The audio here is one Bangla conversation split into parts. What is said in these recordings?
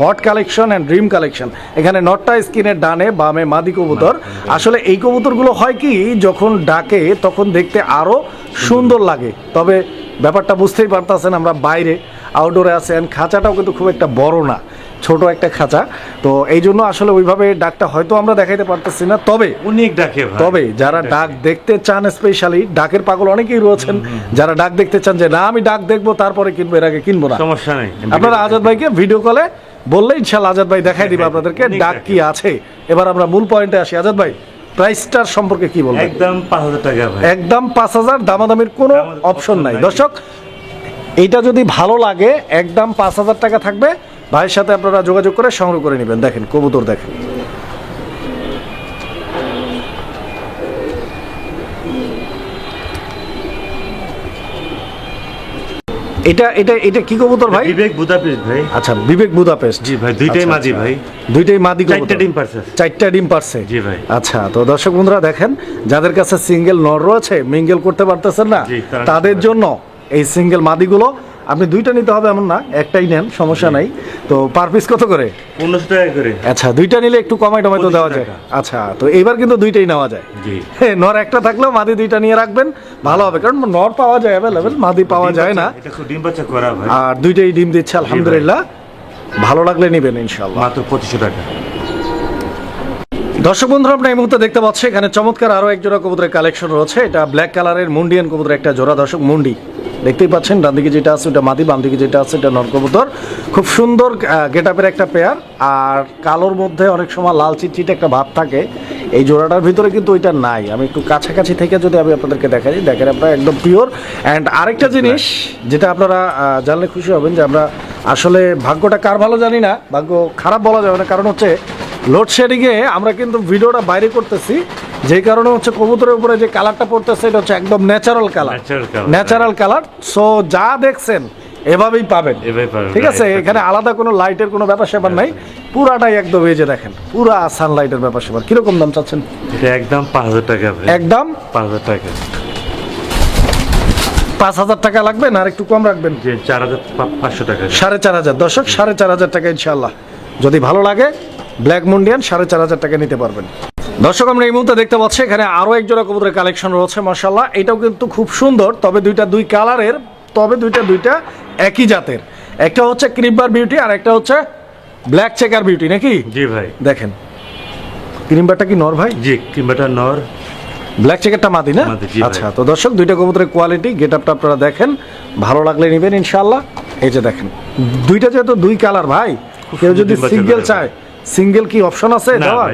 Hot collection and dream collection. এখানে নটটা স্ক্রিনের ডানে বামে মাদি কবুতর। আসলে এই কবুতরগুলো হয় কি, যখন ডাকে তখন দেখতে আরও সুন্দর লাগে। তবে ব্যাপারটা বুঝতেই পারতেছেন, আমরা বাইরে আউটডোরে আছেন, খাঁচাটাও কিন্তু খুব একটা বড় না, ছোট একটা খাঁচা। তো এই জন্য আসলে ওইভাবে ডাকটা হয়তো আমরা দেখাইতে পারতেছি না। তবে অনেক ডাকে ভাই, তবে যারা ডাক দেখতে চান, স্পেশালি ডাকের পাগল অনেকেই রয়েছেন, যারা ডাক দেখতে চান যে না আমি ডাক দেখবো তারপরে কিনবো, এর আগে কিনবো না, সমস্যা নেই, আপনারা আজাদ ভাইকে ভিডিও কলে বললে ইনশাআল্লাহ আজাদ ভাই দেখাই দিবে আপনাদেরকে ডাক কি আছে। এবার আমরা মূল পয়েন্টে আসি। আজাদ ভাই, প্রাইসটার সম্পর্কে কি বলবেন? একদম 5000 টাকা ভাই, একদম 5000, দামাদামির কোনো অপশন নাই। দর্শক, এইটা যদি ভালো লাগে একদম 5000 টাকা থাকবে। ভাইয়ের সাথে আপনারা যোগাযোগ করে সংগ্রহ করে নেবেন। দেখেন কবুতর, দেখেন এটা এটা এটা কি কবুতর ভাই? বিবেক বুদাপেস্ট ভাই। আচ্ছা, বিবেক বুদাপেস্ট। জি ভাই, দুইটাই আচ্ছা, মাদি আচ্ছা। ভাই, দুইটাই মাদি কবুতর, 4টা ডিম পারছে। 4টা ডিম পারছে। জি ভাই। আচ্ছা, তো দর্শক বন্ধুরা দেখেন, যাদের কাছে সিঙ্গেল নর রয়েছে, মিঙ্গেল করতে পারতেছেন না, জি, তাদের জন্য এই সিঙ্গেল মাদিগুলো আপনি দুইটা নিতে হবে এমন না, একটাই নেন, সমস্যা নাই। তো পার পিস কত করে? 1500 টাকা করে। আচ্ছা, দুইটা নিলে একটু কমাই টমাই তো দেওয়া যায়। 2500 আচ্ছা, তো এইবার কিন্তু দুইটাই নেওয়া যায়। জি। নর একটা থাকলেও মাদি দুইটা নিয়ে রাখবেন, ভালো হবে, কারণ নর পাওয়া যায় অ্যাভেলেবেল, মাদি পাওয়া যায় না। এটা খুব ডিম বাচ্চা করা ভাই, আর দুইটাই ডিম দিচ্ছে আলহামদুলিল্লাহ। ভালো লাগলে নেবেন ইনশাআল্লাহ। মাত্র 2500 টাকা। দর্শক বন্ধুরা, আপনারা এই মুহূর্তে দেখতে পাচ্ছেন এখানে চমৎকার আরো এক জোড়া কবুতরের কালেকশন রয়েছে। এটা ব্ল্যাক কালারের মুন্ডিয়ান কবুতরের একটা জোড়া। দর্শক, মুন্ডি দেখতেই পাচ্ছেন, ডান দিকে যেটা আছে ওটা মাদি, বাম দিকে যেটা আছে এটা নর কবুতর। খুব সুন্দর গেটআপের একটা পেয়ার, আর কালোর মধ্যে অনেক সময় লাল চিটচিটে একটা ভাব থাকে। এই জোড়াটার ভিতরে কিন্তু ওইটা নাই। আমি একটু কাছাকাছি থেকে যদি আমি আপনাদেরকে দেখাই, দেখেন আপনারা একদম পিওর। অ্যান্ড আরেকটা জিনিস যেটা আপনারা জানলে খুশি হবেন, যে আমরা আসলে ভাগ্যটা কার ভালো জানি না, ভাগ্য খারাপ বলা যাবে না, কারণ হচ্ছে লোডশেডিংয়ে আমরা কিন্তু ভিডিওটা বাইরে করতেছি, যেই কারণে হচ্ছে কবুতরের উপরে যে কালারটা পড়তেছে এটা হচ্ছে একদম natural colour, natural colour. So যা দেখছেন এভাবেই পাবেন, ঠিক আছে? এখানে আলাদা কোনো লাইটের কোনো ব্যাপার স্যাপার নাই, পুরাটাই একদম এই যে দেখেন পুরা সানলাইটের ব্যাপার স্যাপার। কিরকম দাম চাচ্ছেন? এটা একদম 5000 টাকা ভাই, একদম 5000 টাকা। 5000 টাকা লাগবে না আর একটু কম রাখবেন? যে 4500 টাকা। 4500। দর্শক, 4500 টাকা ইনশাআল্লাহ। যদি ভালো লাগে ব্ল্যাক মুন্ডিয়ান 4500 টাকা নিতে পারবেন। দর্শক, আমরা এই মুহূর্তে দেখতে পাচ্ছি এখানে আরো এক জোড়া কবুতরের কালেকশন রয়েছে মাশাআল্লাহ। এটাও কিন্তু খুব সুন্দর, তবে দুই কালারের, তবে দুইটা একই জাতের। একটা হচ্ছে ক্রিমবার বিউটি আর একটা হচ্ছে ব্ল্যাক চেকার বিউটি, নাকি? জি ভাই। দেখেন ক্রিমবারটা কি নর ভাই? জি, ক্রিমবারটা নর, ব্ল্যাক চেকারটা মাদি না? আচ্ছা, তো দর্শক দুইটা কবুতরের কোয়ালিটি, গেটআপটা আপনারা দেখেন, ভালো লাগলে নেবেন ইনশাআল্লাহ। এই যে দেখেন দুইটা যেহেতু দুই কালার ভাই, কেউ যদি সিঙ্গেল চায়, সিঙ্গেল কি অপশন আছে দেওয়া?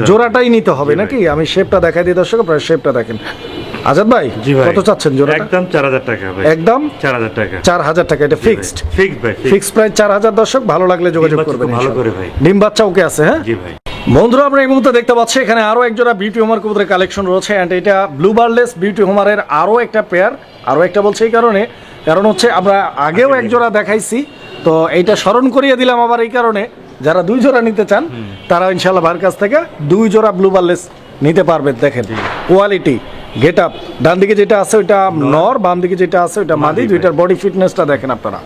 জোড়াটাই নিতে হবে নাকি? আমি শেপটা দেখাই দিই দর্শক, আপনারা শেপটা দেখেন। আজাদ ভাই, কত চাচ্ছেন জোড়া? একদম 4000 টাকা ভাই, একদম 4000 টাকা। 4000 টাকা, এটা ফিক্সড? ফিক্সড ভাই, ফিক্সড প্রাইস 4000। দর্শক, ভালো লাগলে যোগাযোগ করবেন ভালো করে ভাই। ডিম বাচ্চা ওকে আছে? হ্যাঁ জি ভাই। বন্ধুরা, আমরা এই মুহূর্তে দেখতে পাচ্ছি এখানে আরো এক জোড়া বিউটি হোমার কবুতরের কালেকশন রয়েছে। এন্ড এটা ব্লু বার্লেস বিউটি হোমারের আরো একটা পেয়ার। আরো একটা বলছে এই কারণ হচ্ছে আমরা আগেও এক জোড়া দেখাইছি, তো এইটা স্মরণ করিয়ে দিলাম আবার এই কারণে, যারা দুই জোড়া নিতে চান তারা ইনশাআল্লাহ ভাইয়ের কাছ থেকে দুই জোড়া ব্লু বার্লেস নিতে পারবেন। দেখেন কোয়ালিটি, গেটআপ, ডান দিকে যেটা আছে ওইটা নর, বাম দিকে যেটা আছে ওইটা মাদি। দুইটার বডি ফিটনেসটা দেখেন আপনারা।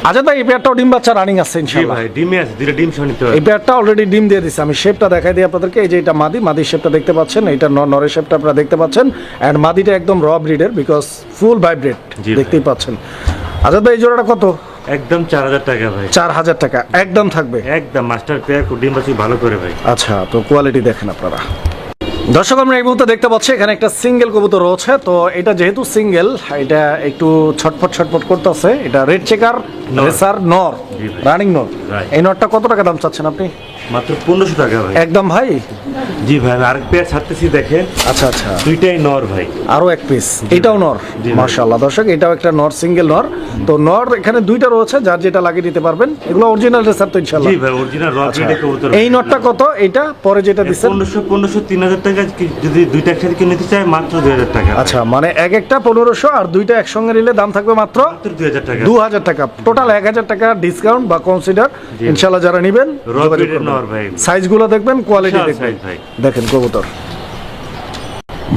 আচ্ছা ভাই, এই পেয়ারটাও ডিম বাচ্চা রানিং আছে ইনশাআল্লাহ? ভাই, ডিমে আছে, দুইটা ডিম সহ নিতে হবে। এই পেয়ারটা অলরেডি ডিম দিয়ে দিছে। আমি শেপটা দেখাই দিই আপনাদেরকে। এই যে এটা মাদি, মাদির শেপটা দেখতে পাচ্ছেন, এটা নরের শেপটা আপনারা দেখতে পাচ্ছেন। এন্ড মাদিটা একদম র ব্রিডের, বিকজ ফুল ভাইব্রেট, দেখতেই পাচ্ছেন। আচ্ছা ভাই, এই জোড়াটা কত? একদম 4000 টাকা ভাই। 4000 টাকা একদম থাকবে? একদম মাস্টার পেয়ার, ডিম বাচ্চা ভালো করে ভাই। আচ্ছা, তো কোয়ালিটি দেখেন আপনারা। দর্শক, আমরা এই মুহূর্তে দেখতে পাচ্ছি এখানে একটা সিঙ্গেল কবুতর রয়েছে। তো এটা যেহেতু সিঙ্গেল, এটা একটু ছটফট করতেছে। এটা রেড চেকার রেসার নর, রানিং নর। এই নরটা কত টাকা দাম চাচ্ছেন আপনি? মাত্র 1500 টাকা ভাই। একদম ভাই? জি ভাই, আরেক পেয়ার ছাড়তেছি দেখেন। আচ্ছা আচ্ছা, দুইটাই নর ভাই, আরো এক পিস। এটাও নর, মাশাআল্লাহ। দর্শক, এটাও একটা নর, সিঙ্গেল নর। তো নর এখানে দুইটা রয়েছে, যার যেটা লাগিয়ে দিতে পারবেন। এগুলো অরিজিনাল রেসার তো ইনশাআল্লাহ? জি ভাই, অরিজিনাল র ব্রিডের কবুতর। এই নরটা কত? এটা পরে যেটা দিছেন 1500 3000 টাকা। যদি দুইটা একসাথে কিনে নিতে চাই মাত্র 2000 টাকা। আচ্ছা, মানে এক একটা 1500 আর দুইটা একসঙ্গে নিলে দাম থাকবে মাত্র 2000 টাকা। 2000 টাকা, টোটাল 1000 টাকা ডিসকাউন্ট বা কনসিডার ইনশাআল্লাহ। যারা নেবেন যোগাযোগ করবেন। সাইজগুলো দেখবেন, কোয়ালিটি দেখবেন। দেখেন কবুতর।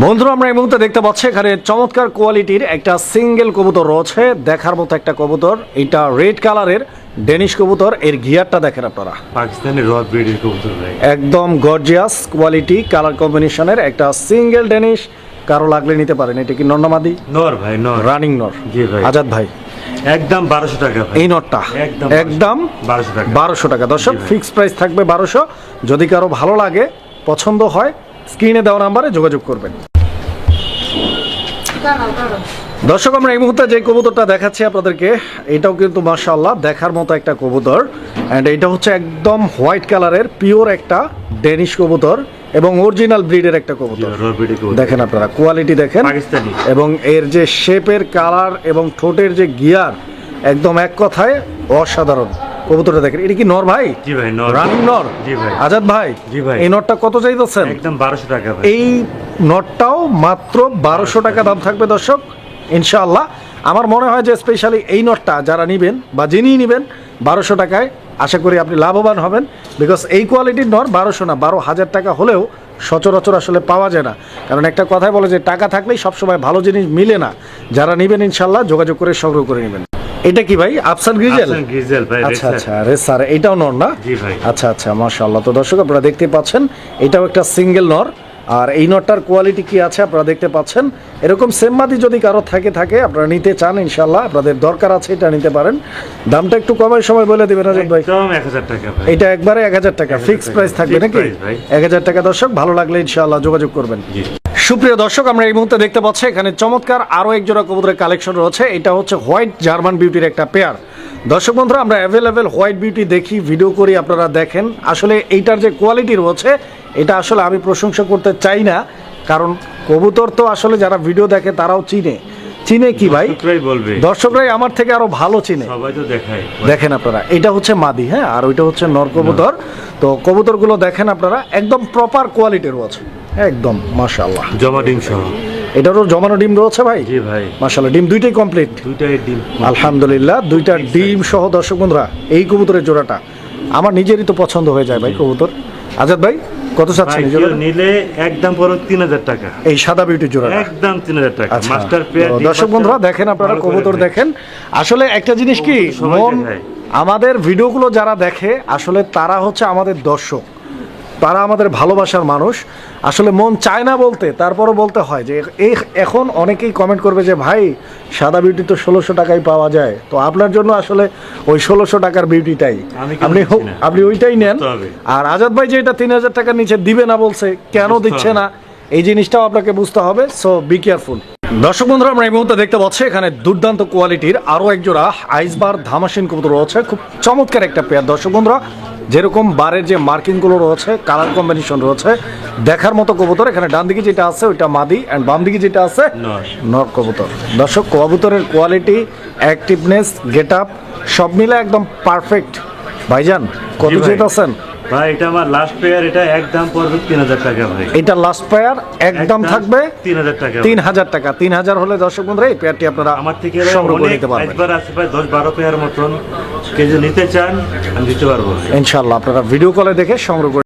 বন্ধুরা, আমরা এই মুহূর্তে দেখতে পাচ্ছি এখানে চমৎকার কোয়ালিটির একটা সিঙ্গেল কবুতর রয়েছে, দেখার মতো একটা কবুতর। এটা রেড কালারের ডেনিশ কবুতর, এর গিয়ারটা দেখেন আপনারা, পাকিস্তানি র ব্রিডের কবুতর ভাই। একদম গর্জিয়াস কোয়ালিটি কালার কম্বিনেশনের একটা সিঙ্গেল ডেনিশ। কারো লাগলে নিতে পারেন। এটা কি নর না মাদি? নর ভাই, নর। রানিং নর। জি ভাই। আজাদ ভাই, একদম 1200 টাকা ভাই। এই নটটা একদম 1200 টাকা। 1200 টাকা দর্শক, ফিক্সড প্রাইস থাকবে 1200। যদি কারো ভালো লাগে, পছন্দ হয়, স্ক্রিনে দেওয়া নাম্বারে যোগাযোগ করবেন। দর্শক, আমরা এই মুহূর্তে যে কবুতরটা দেখাচ্ছি আপনাদেরকে, এটাও কিন্তু মাশাআল্লাহ দেখার মতো একটা কবুতর। অ্যান্ড এটা হচ্ছে একদম হোয়াইট কালারের পিওর একটা ডেনিশ কবুতর এবং অরিজিনাল ব্রিডের একটা কবুতর। র ব্রিডের কবুতর দেখেন আপনারা, কোয়ালিটি দেখেন পাকিস্তানি, এবং এর যে শেপের কালার এবং ঠোঁটের যে গিয়ার, একদম এক কথায় অসাধারণ। কবুতরটা দেখেন, এটা কি নর ভাই? জি ভাই, নর। রানিং নর। জি ভাই। আজাদ ভাই, জি ভাই। এই নটটা কত চাইতেছেন? একদম 1200 টাকা ভাই। এই নটটাও মাত্র 1200 টাকা দাম থাকবে দর্শক, ইনশাআল্লাহ। আমার মনে হয় যে স্পেশালি এই নটটা যারা নেবেন বা যিনি নেবেন 1200 টাকায়, আশা করি আপনি লাভবান হবেন। বিকজ এই কোয়ালিটির নর 1200 না, 12,000 টাকা হলেও সচরাচর আসলে পাওয়া যায় না। কারণ একটা কথাই বলে যে টাকা থাকলেই সবসময় ভালো জিনিস মিলে না। যারা নেবেন ইনশাআল্লাহ যোগাযোগ করে সংগ্রহ করে নেবেন। এটা কি ভাই? আফসান গ্রিজেল? আফসান গ্রিজেল ভাই, আচ্ছা রেসার। আচ্ছা, রেসার। এটাও নর না? জি ভাই। আচ্ছা আচ্ছা, মাশাআল্লাহ। তো দর্শক, আপনারা দেখতে পাচ্ছেন এটাও একটা সিঙ্গেল নর। আর এই নটটার কোয়ালিটি কি আছে আপনারা দেখতে পাচ্ছেন। এরকম সেম মাদি যদি কারো থাকে আপনারা নিতে চান, ইনশাআল্লাহ আপনাদের দরকার আছে, এটা নিতে পারেন। দামটা একটু কমার সময় বলে দিবেন আজাদ ভাই। একদম 1000 টাকা ভাই। এটা একবারে 1000 টাকা ফিক্সড প্রাইস থাকবে Fixed নাকি? price ভাই। 1000 টাকা দর্শক, ভালো লাগলে ইনশাআল্লাহ যোগাযোগ করবেন। জি। সুপ্রিয় দর্শক, আমরা এই মুহূর্তে দেখতে পাচ্ছি এখানে চমৎকার আরো এক জোড়া কবুতরের কালেকশন রয়েছে। এটা হচ্ছে হোয়াইট জার্মান বিউটির একটা পেয়ার। দর্শক বন্ধুরা, আমরা অ্যাভেলেবেল হোয়াইট বিউটি দেখি, ভিডিও করি, আপনারা দেখেন। আসলে এইটার যে কোয়ালিটি রয়েছে, এটা আসলে আমি প্রশংসা করতে চাই না, কারণ কবুতর তো আসলে যারা ভিডিও দেখে তারাও চিনে কি ভাই, দর্শকরাই বলবে। দর্শকরাই আমার থেকে আরো ভালো চিনে। সবাই তো দেখায়। দেখেন আপনারা, এটা হচ্ছে মাদি, হ্যাঁ, আর ওইটা হচ্ছে নর কবুতর। তো কবুতরগুলো দেখেন আপনারা, একদম প্রপার কোয়ালিটির রয়েছে, একদম মাশাআল্লাহ। জমা ডিম সহ। এটারও জমানো ডিম রয়েছে ভাই? জি ভাই। মাশাআল্লাহ, ডিম দুইটাই কমপ্লিট। দুইটাই ডিম। আলহামদুলিল্লাহ, দুইটা ডিম সহ। দর্শক বন্ধুরা, এই কবুতরের জোড়াটা আমার নিজেরই তো পছন্দ হয়ে যায় ভাই কবুতর। আজাদ ভাই, কত চাচ্ছেন এই জোড়াটা? নিলে একদম পুরো 3000 টাকা। এই সাদা বিউটির জোড়াটা একদম 3000 টাকা। আচ্ছা। Master pair. তো দর্শক বন্ধুরা দেখেন আপনারা, কবুতর দেখেন। আসলে একটা জিনিস কি, সবাই মন, দেখায়। আমাদের ভিডিওগুলো যারা দেখে আসলে তারা হচ্ছে আমাদের দর্শক, তারা আমাদের ভালোবাসার মানুষ। আসলে মন চায় না বলতে, তারপরও বলতে হয় যে এই এখন অনেকেই কমেন্ট করবে যে ভাই সাদা বিউটি তো 1600 টাকায় পাওয়া যায়, তো আপনার জন্য আসলে ওই 1600 টাকার বিউটিটাই আপনি ওইটাই নেন। আর আজাদ ভাই যে এটা 3000 টাকার নিচে দিবে না বলছে, কেন দিচ্ছে না এই জিনিসটাও আপনাকে বুঝতে হবে। So be careful. দর্শক বন্ধুরা, আমরা এই মুহূর্তে দেখতে পাচ্ছি এখানে দুর্দান্ত কোয়ালিটির আরো এক জোড়া আইসবার ধামাসিন কবুতর রয়েছে। খুব চমৎকার একটা পেয়ার। দর্শক বন্ধুরা, যেরকম বারের যে মার্কিংগুলো রয়েছে, কালার কম্বিনেশন রয়েছে, দেখার মতো কবুতর। এখানে ডান দিকে যেটা আছে ওইটা মাদি, অ্যান্ড বাম দিকে যেটা আছে নর কবুতর। দর্শক, কবুতরের কোয়ালিটি, অ্যাক্টিভনেস, গেট আপ সব মিলে একদম পারফেক্ট। ভাইজান, কত যেতেছেন ভাই? এটা আমার লাস্ট পেয়ার, এটা একদম পড়বে 3000 টাকা ভাই। এটা লাস্ট পেয়ার, একদম থাকবে 3000 টাকা। 3000 টাকা। 3000 হলে দর্শক বন্ধুরা এই পেয়ারটি আপনারা আমার থেকে সংগ্রহ করে অনেক নিতে পারবেন। একবার আছে ভাই 10-12 পেয়ার মতন। কেউ যদি নিতে চান আমি দিতে পারবো ইনশাআল্লাহ আপনারা ভিডিও কলে দেখে সংগ্রহ করে